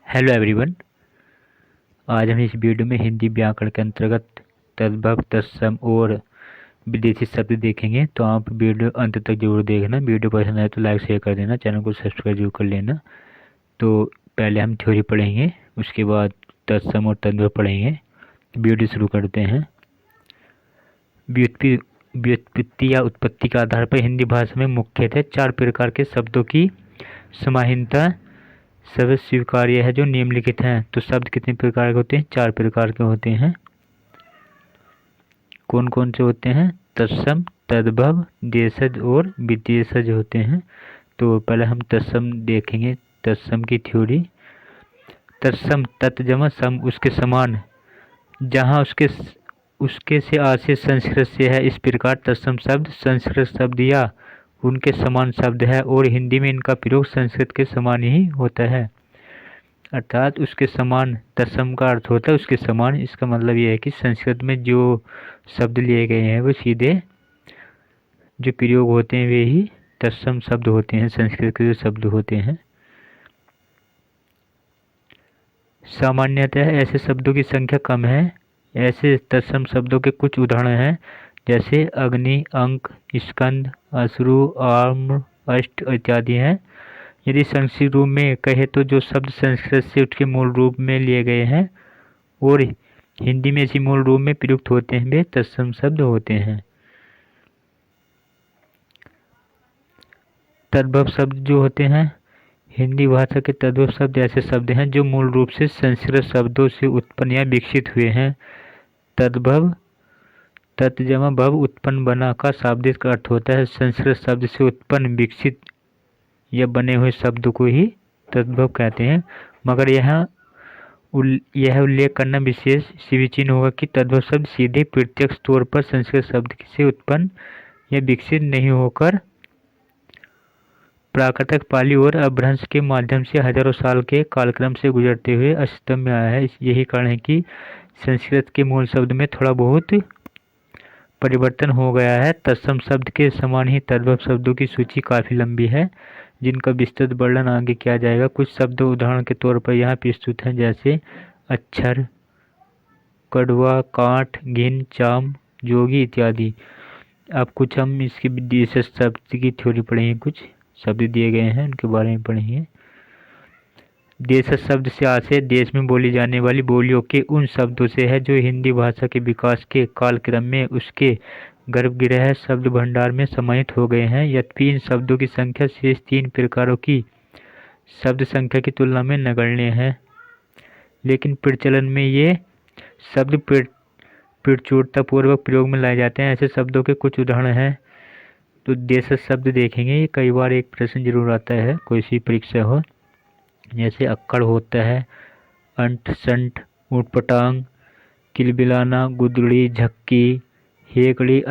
Hello everyone. आज हम इस वीडियो में हिंदी व्याकरण के अंतर्गत तद्भव, तत्सम और विदेशी शब्द देखेंगे। तो आप वीडियो अंत तक जरूर देखना। वीडियो पसंद आए तो लाइक शेयर कर देना, चैनल को सब्सक्राइब जरूर कर लेना। तो पहले हम थ्योरी पढ़ेंगे, उसके बाद तत्सम और तद्भव पढ़ेंगे। वीडियो शुरू करते हैं। व्युत्पत्ति या उत्पत्ति के आधार पर हिंदी भाषा में मुख्यतः 4 प्रकार के शब्दों की समाहीनता सब स्वीकार्य है जो निम्नलिखित हैं। तो शब्द कितने प्रकार के होते हैं? 4 प्रकार के होते हैं। कौन कौन से होते हैं? तत्सम, तद्भव, देशज और विदेशज होते हैं। तो पहले हम तत्सम देखेंगे, तत्सम की थ्योरी। तत्सम तत् जमा सम उसके समान, जहाँ उसके से आशय संस्कृत से है। इस प्रकार तत्सम शब्द संस्कृत शब्द या उनके समान शब्द है और हिंदी में इनका प्रयोग संस्कृत के समान ही होता है। अर्थात उसके समान, तत्सम का अर्थ होता है उसके समान। इसका मतलब यह है कि संस्कृत में जो शब्द लिए गए हैं वो सीधे जो प्रयोग होते हैं वे ही तत्सम शब्द होते हैं, संस्कृत के जो शब्द होते हैं। सामान्यतः ऐसे शब्दों की संख्या कम है। ऐसे तत्सम शब्दों के कुछ उदाहरण हैं, जैसे अग्नि, अंक, स्कंद, अश्रु, आम्र, अष्ट इत्यादि हैं। यदि संस्कृत रूप में कहे तो जो शब्द संस्कृत से उसके मूल रूप में लिए गए हैं और हिंदी में इसी मूल रूप में प्रयुक्त होते हैं वे तत्सम शब्द होते हैं। तद्भव शब्द जो होते हैं, हिंदी भाषा के तद्भव शब्द ऐसे शब्द हैं जो मूल रूप से संस्कृत शब्दों से उत्पन्न या विकसित हुए हैं। तद्भव तत् जमा भव उत्पन्न बना का शाब्दिक अर्थ होता है। संस्कृत शब्द से उत्पन्न, विकसित या बने हुए शब्द को ही तद्भव कहते हैं। मगर यह उल्लेख करना विशेष सुचिन्ह होगा कि तद्भव शब्द सीधे प्रत्यक्ष तौर पर संस्कृत शब्द से उत्पन्न या विकसित नहीं होकर प्राकृतिक पाली और अपभ्रंश के माध्यम से हजारों साल के कालक्रम से गुजरते हुए अस्तित्व में आया है। यही कारण है कि संस्कृत के मूल शब्द में थोड़ा बहुत परिवर्तन हो गया है। तत्सम शब्द के समान ही तद्भव शब्दों की सूची काफी लंबी है, जिनका विस्तृत वर्णन आगे किया जाएगा। कुछ शब्द उदाहरण के तौर पर यहाँ प्रस्तुत हैं, जैसे अक्षर, कड़वा, काठ, घिन, चाम, जोगी इत्यादि। अब कुछ हम इसके विशेष शब्द की थ्योरी पढ़ेंगे। कुछ शब्द दिए गए हैं उनके बारे में पढ़ेंगे। देश शब्द से आशय देश में बोली जाने वाली बोलियों के उन शब्दों से है जो हिंदी भाषा के विकास के कालक्रम में उसके गर्भगृह शब्द भंडार में समाहित हो गए हैं। यद्यपि इन शब्दों की संख्या शेष 3 प्रकारों की शब्द संख्या की तुलना में नगण्य है, लेकिन प्रचलन में ये शब्द प्रचुरतापूर्वक प्रयोग में लाए जाते हैं। ऐसे शब्दों के कुछ उदाहरण हैं। तो देश शब्द देखेंगे। ये कई बार एक प्रश्न जरूर आता है, कोई सी परीक्षा हो। जैसे अक्कड़ होता है, अंट, संट, ऊटपटांग, किलबिलाना, गुदड़ी, झक्की, हेकड़ी,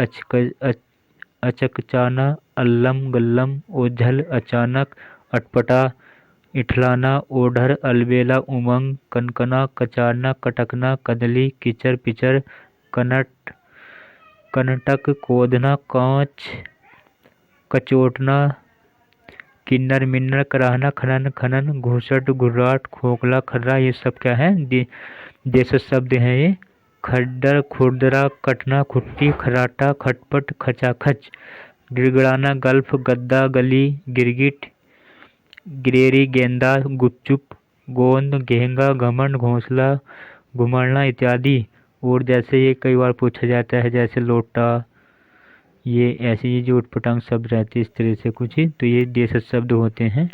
अचकचाना, अल्लम, गल्लम, ओझल, अचानक, अटपटा, इठलाना, ओढ़र, अलबेला, उमंग, कनकना, कचारना, कटकना, कदली, किचर पिचर, कनटक, कोदना, कांच, कचोटना, किन्नर मिन्नर, कराहना, खनन खनन, घुसट, घुर्राट, खोखला, खर्रा, ये सब क्या है? देश शब्द हैं ये। खड्डर, खुरदरा, कटना, खुट्टी, खराटा, खटपट, खचाखच, गिड़गिड़ाना, गल्फ, गद्दा, गली, गिरगिट, गिरेरी, गेंदा, गुपचुप, गोंद, घेंगा, घमंड, घोंसला, घुमड़ना इत्यादि। और जैसे ये कई बार पूछा जाता है, जैसे लोटा, ये ऐसे ये जो उटपटांग शब्द रहते हैं इस तरह से कुछ ही। तो ये देश शब्द होते हैं।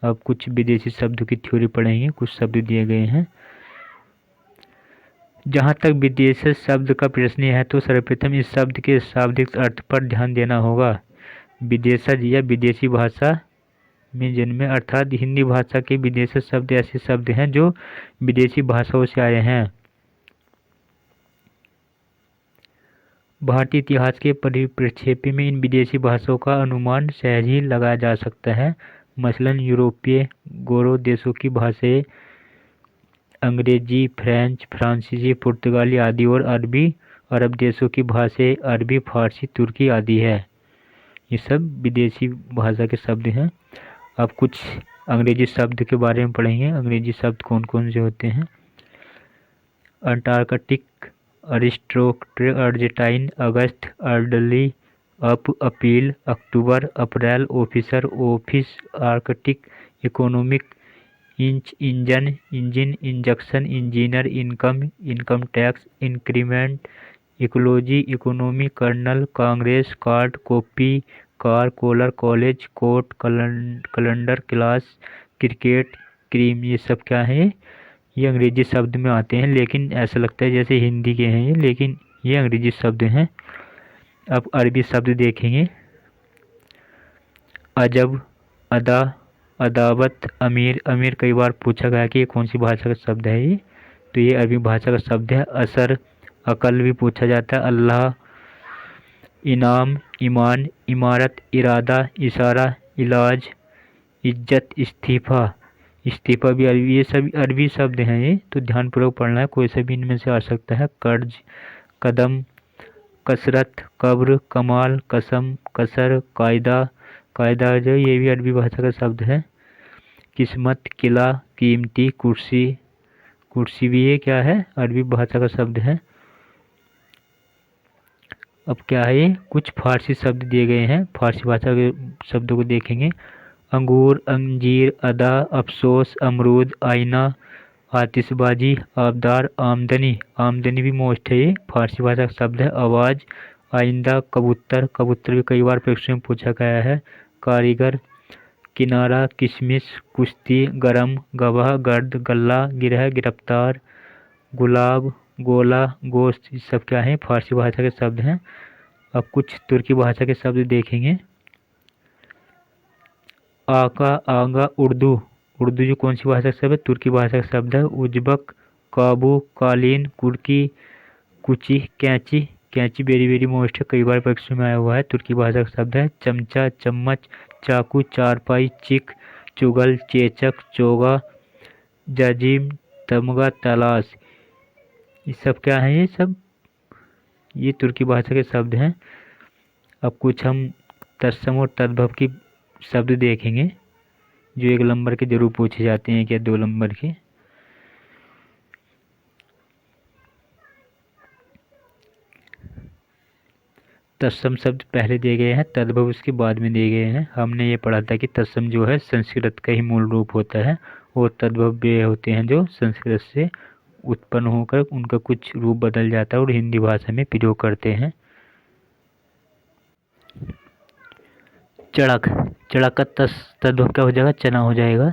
अब कुछ विदेशी शब्दों की थ्योरी पढ़ेंगे। कुछ शब्द दिए गए हैं। जहाँ तक विदेश शब्द का प्रश्न है तो सर्वप्रथम इस शब्द के शाब्दिक अर्थ पर ध्यान देना होगा। विदेशज या विदेशी भाषा में जन्मे, अर्थात हिंदी भाषा के विदेश शब्द ऐसे शब्द हैं जो विदेशी भाषाओं से आए हैं। भारतीय इतिहास के परिप्रेक्ष्य में इन विदेशी भाषाओं का अनुमान सहज ही लगाया जा सकता है। मसलन यूरोपीय गोरो देशों की भाषाएं अंग्रेजी, फ्रेंच, फ्रांसीसी, पुर्तगाली आदि और अरब देशों की भाषाएं अरबी, फारसी, तुर्की आदि है। ये सब विदेशी भाषा के शब्द हैं। अब कुछ अंग्रेजी शब्द के बारे में पढ़ेंगे। अंग्रेजी शब्द कौन कौन से होते हैं। Antarctic, aristocrat, Argentine, August, orderly, appeal, October, April, officer, office, Arctic, economic, inch, engine, engine, injection, engineer, income, income tax, increment, ecology, economy, colonel, congress, card, copy, car, collar, college, court, calendar, class, cricket, cream. ये सब क्या है, ये अंग्रेजी शब्द में आते हैं, लेकिन ऐसा लगता है जैसे हिंदी के हैं ये, लेकिन ये अंग्रेजी शब्द हैं। अब अरबी शब्द देखेंगे। अजब, अदा, अदावत, अमीर। अमीर कई बार पूछा गया कि ये कौन सी भाषा का शब्द है ये, तो ये अरबी भाषा का शब्द है। असर, अकल भी पूछा जाता है। अल्लाह, इनाम, ईमान, इमारत, इरादा, इशारा, इलाज, इज्जत, इस्तीफा। इस्तीफा भी अरबी, ये सभी अरबी शब्द हैं ये, तो ध्यानपूर्वक पढ़ना है, कोई सा भी इनमें से आ सकता है। कर्ज, कदम, कसरत, कब्र, कमाल, कसम, कसर, कायदा। कायदा जो ये भी अरबी भाषा का शब्द है। किस्मत, किला, कीमती, कुर्सी। कुर्सी भी ये क्या है, अरबी भाषा का शब्द है। अब क्या है, ये कुछ फारसी शब्द दिए गए हैं, फारसी भाषा के शब्दों को देखेंगे। अंगूर, अंजीर, अदा, अफसोस, अमरूद, आईना, आतिशबाजी, आबदार, आमदनी। आमदनी भी मोस्ट है, ये फारसी भाषा का शब्द है। आवाज़, आइंदा, कबूतर। कबूतर भी कई बार परीक्षा में पूछा गया है। कारीगर, किनारा, किशमिश, कुश्ती, गरम, गवाह, गर्द, गल्ला, गिरह, गिरफ्तार, गुलाब, गोला, गोश्त। ये सब क्या है, फारसी भाषा के शब्द हैं। अब कुछ तुर्की भाषा के शब्द देखेंगे। आका, आगा, उर्दू। उर्दू जो कौन सी भाषा का शब्द है, तुर्की भाषा का शब्द है। उज्बक, काबू, कालीन, कुर्की, कुची, कैंची। कैंची वेरी वेरी मोस्ट है, कई बार परीक्षा में आया हुआ है, तुर्की भाषा का शब्द है। चमचा, चम्मच, चाकू, चारपाई, चिक, चुगल, चेचक, चोगा, जाजिम, तमगा, तलाश। ये सब क्या है, ये सब ये तुर्की भाषा के शब्द हैं। अब कुछ हम तत्सम और तद्भव की शब्द देखेंगे, जो 1 नंबर के जरूर पूछे जाते हैं, क्या 2 नंबर के। तत्सम शब्द पहले दिए गए हैं, तद्भव उसके बाद में दिए गए हैं। हमने ये पढ़ा था कि तत्सम जो है संस्कृत का ही मूल रूप होता है, और तद्भव वे होते हैं जो संस्कृत से उत्पन्न होकर उनका कुछ रूप बदल जाता है और हिंदी भाषा में प्रयोग करते हैं। चड़क, चड़क का तद्भव क्या हो जाएगा, चना हो जाएगा।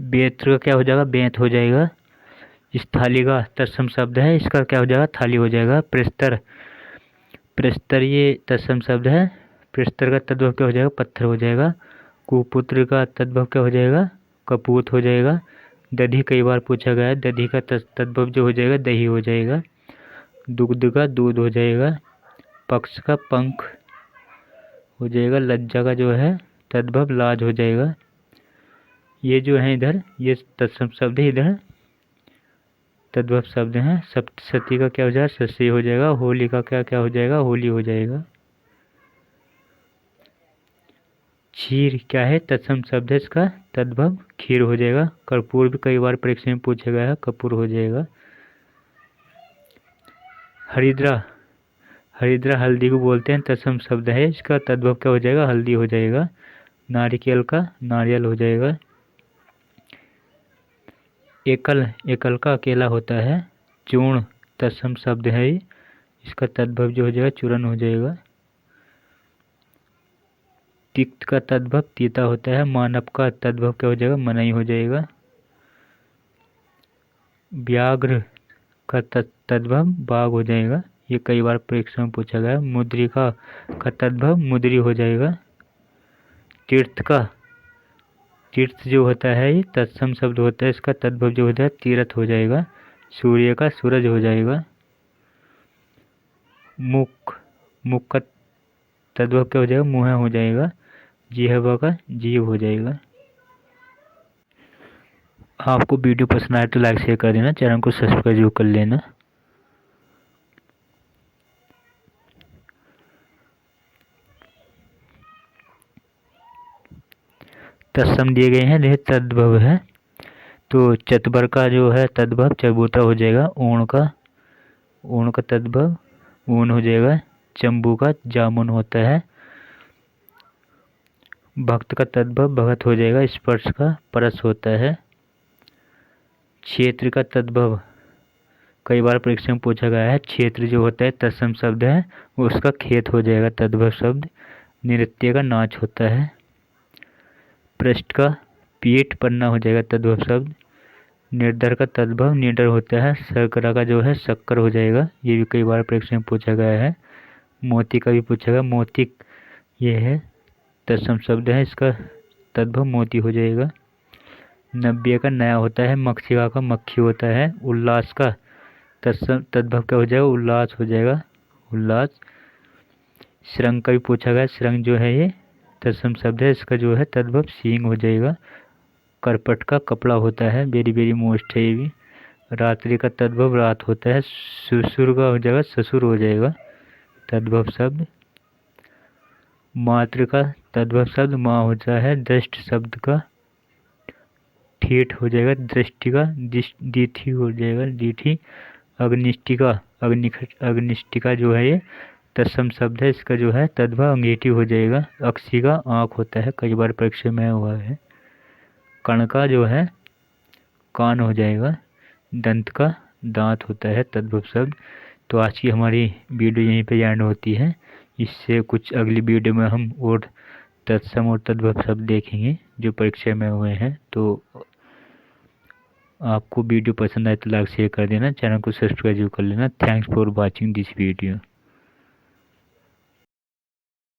बेत्र का क्या हो जाएगा, बेंत हो जाएगा। इस थाली का तत्सम शब्द है, इसका क्या हो जाएगा, थाली हो जाएगा। प्रस्तर, प्रस्तर ये तत्सम शब्द है, प्रस्तर का तद्भव क्या हो जाएगा, पत्थर हो जाएगा। कुपुत्र का तद्भव क्या हो जाएगा, कपूत हो जाएगा। दधी कई बार पूछा गया है, दधी का तद्भव जो हो जाएगा, दही हो जाएगा। दुग्ध का दूध हो जाएगा। पक्ष का पंख हो जाएगा। लज्जा का जो है तद्भव लाज हो जाएगा। ये जो है इधर, ये तत्सम शब्द है, इधर तद्भव शब्द हैं। सप्तशती का क्या हो जाएगा, शस्य हो जाएगा। होली का क्या क्या हो जाएगा, होली हो जाएगा। क्षीर क्या है, तत्सम शब्द है, इसका तद्भव खीर हो जाएगा। कर्पूर भी कई बार परीक्षा में पूछा गया है, कपूर हो जाएगा। हरिद्रा, हरिद्रा हल्दी को बोलते हैं, तत्सम शब्द है, इसका तद्भव क्या हो जाएगा, हल्दी हो जाएगा। नारिकेल का नारियल हो जाएगा। एकल, एकल का अकेला होता है। चूर्ण तत्सम शब्द है, इसका तद्भव जो हो जाएगा चूर्ण हो जाएगा। तिक्त का तद्भव तीता होता है। मानव का तद्भव क्या हो जाएगा, मनई हो जाएगा। व्याघ्र का तद्भव बाघ हो जाएगा, ये कई बार परीक्षा में पूछा गया। मुद्रिका का तद्भव मुद्री हो जाएगा। तीर्थ का, तीर्थ जो होता है ये तत्सम शब्द होता है, इसका तद्भव जो होता है तीर्थ हो जाएगा। सूर्य का सूरज हो जाएगा। मुख, मुख का तद्भव क्या हो जाएगा, मुँह हो जाएगा। जिह्वा का जीव हो जाएगा। आपको वीडियो पसंद आए तो लाइक शेयर कर देना, चैनल को सब्सक्राइब जरूर कर लेना। तत्सम दिए गए हैं, जैसे तद्भव है तो चतबर का जो है तद्भव चबूतरा हो जाएगा। ऊण का तद्भव ऊन हो जाएगा। चंबू का जामुन होता है। भक्त का तद्भव भगत हो जाएगा। स्पर्श का परस होता है। क्षेत्र का तद्भव कई बार परीक्षा में पूछा गया है। क्षेत्र जो होता है तत्सम शब्द है, उसका खेत हो जाएगा तद्भव शब्द। नृत्य का नाच होता है। पृष्ठ का पीठ पन्ना हो जाएगा तद्भव शब्द। निर्धर का तद्भव निडर होता है। शर्करा का जो है शक्कर हो जाएगा। ये भी कई बार परीक्षा में पूछा गया है। मोती का भी पूछा गया। मोती ये है तत्सम शब्द है, इसका तद्भव मोती हो जाएगा। नब्बे का नया होता है। मक्षिका का मक्खी होता है। उल्लास का तद्भव क्या हो जाएगा? उल्लास हो जाएगा। उल्लास। श्रृंग का भी पूछा गया। श्रृंग जो है ये तत्सम शब्द है, इसका जो है तद्भव सींग हो जाएगा। करपट का कपड़ा होता है। वेरी वेरी मोस्ट है ये भी। रात्रि का तद्भव रात होता है। ससुर का हो जाएगा ससुर हो जाएगा तद्भव शब्द। मात्र का तद्भव शब्द माँ होता है। दृष्ट शब्द का ठेठ हो जाएगा। दृष्टि का दीठी हो जाएगा दीठी। अग्निष्टिका अग्निष्टिका जो है ये तत्सम शब्द है, इसका जो है तद्भव अंगीठी हो जाएगा। अक्षी का आँख होता है, कई बार परीक्षा में हुआ है। कण का जो है कान हो जाएगा। दंत का दांत होता है तद्भव शब्द। तो आज की हमारी वीडियो यहीं पे एंड होती है। इससे कुछ अगली वीडियो में हम और तत्सम और तद्भव शब्द देखेंगे जो परीक्षा में हुए हैं। तो आपको वीडियो पसंद आए तो लाइक शेयर कर देना, चैनल को सब्सक्राइब कर लेना। Thanks for watching this video.